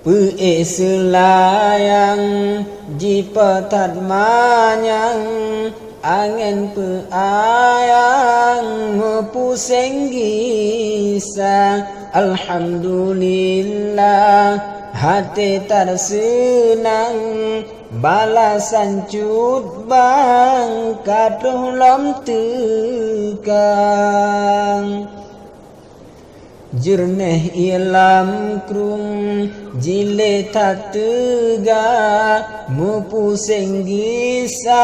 Pu selayang jipa thật manyang angin pu ayang pusing gisa. Alhamdulillah hati tersenang balasan cut bang katuh lom tegang. Jernih ilam krung jile tak tega mu pusing gisa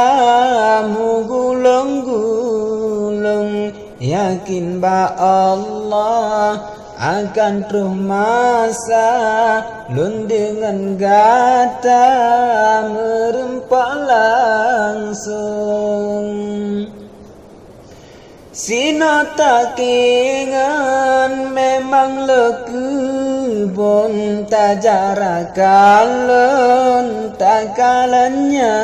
mu gulung-gulung yakin ba Allah akan truh masa lun dengan gata merempak langsung. Sina tak ingan memang lekebon tak jarakalan tak kalannya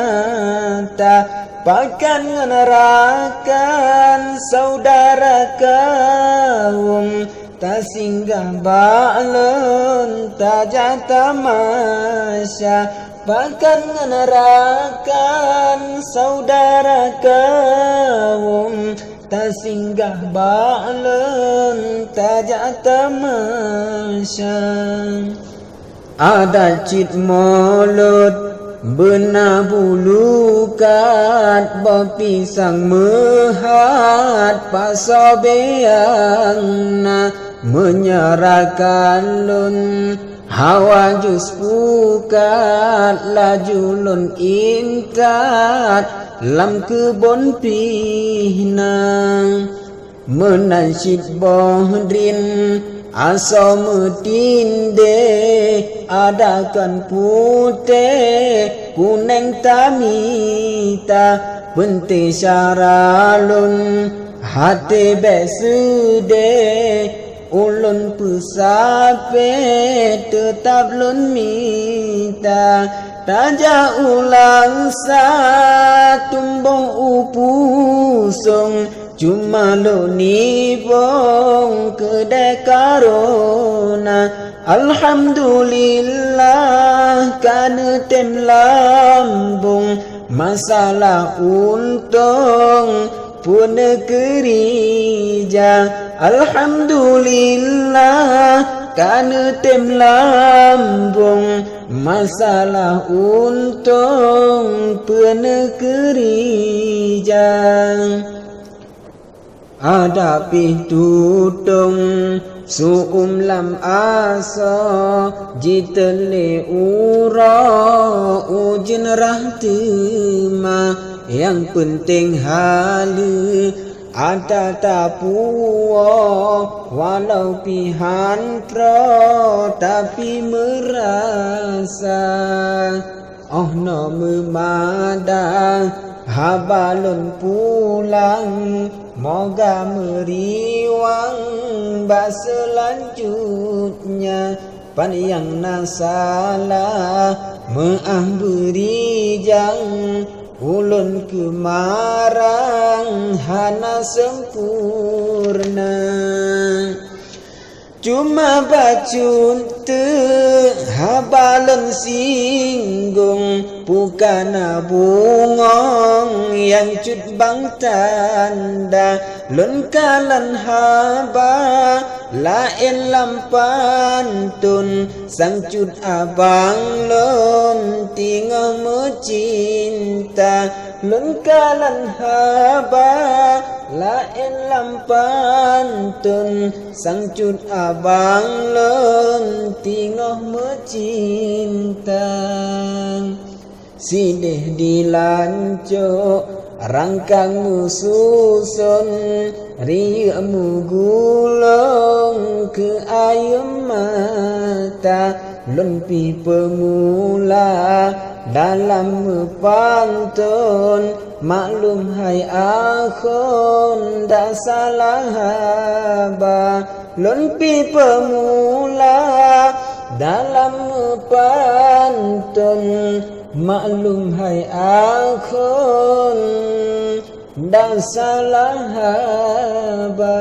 tak pakan ngenerakan saudara kaum tak singgah balen tak jatah masya pakan ngenerakan saudara kaum tak singgah balen tak jatah masya. Ada cit mulut benar bulukat berpisang mehat pasobeang na menyerahkan lun hawa jus pukat laju lun intat lam kebun pihna menansyid bohdrin asa metinde adakan putih kuning tamita penti syaralun hati besude ulun pusape tetap lun mita taja ulang sa tumbong upusong cuma lo nibong kedai karona. Alhamdulillah kana tem lambung masalah untung pun kerja. Alhamdulillah kana tem lambung masalah untung pun kerja. Ada pi tutung suum lam asa jitele ura ujin rahtema yang penting halu ada tapua walau pihan pro tapi merasa oh no memada habalun pulang moga meriwang bas selanjutnya pan yang nasalah maaf berijang ulun kemarang hana sempurna cuma bacun habalan singgung bukan bungong yang cut bang tanda lun kalan haba lain lampantun sang cut abang lun tinggal mencinta lun kalan haba lain lampantun sang cut abang lun tinggal mencinta sidih dilanco rangkangmu susun riamu gulung ke ayam mata lempi pemula dalam pantun maklum hai akhon dak salah haba lempi pemula dalam pantun maklum hai akhon dak salah haba.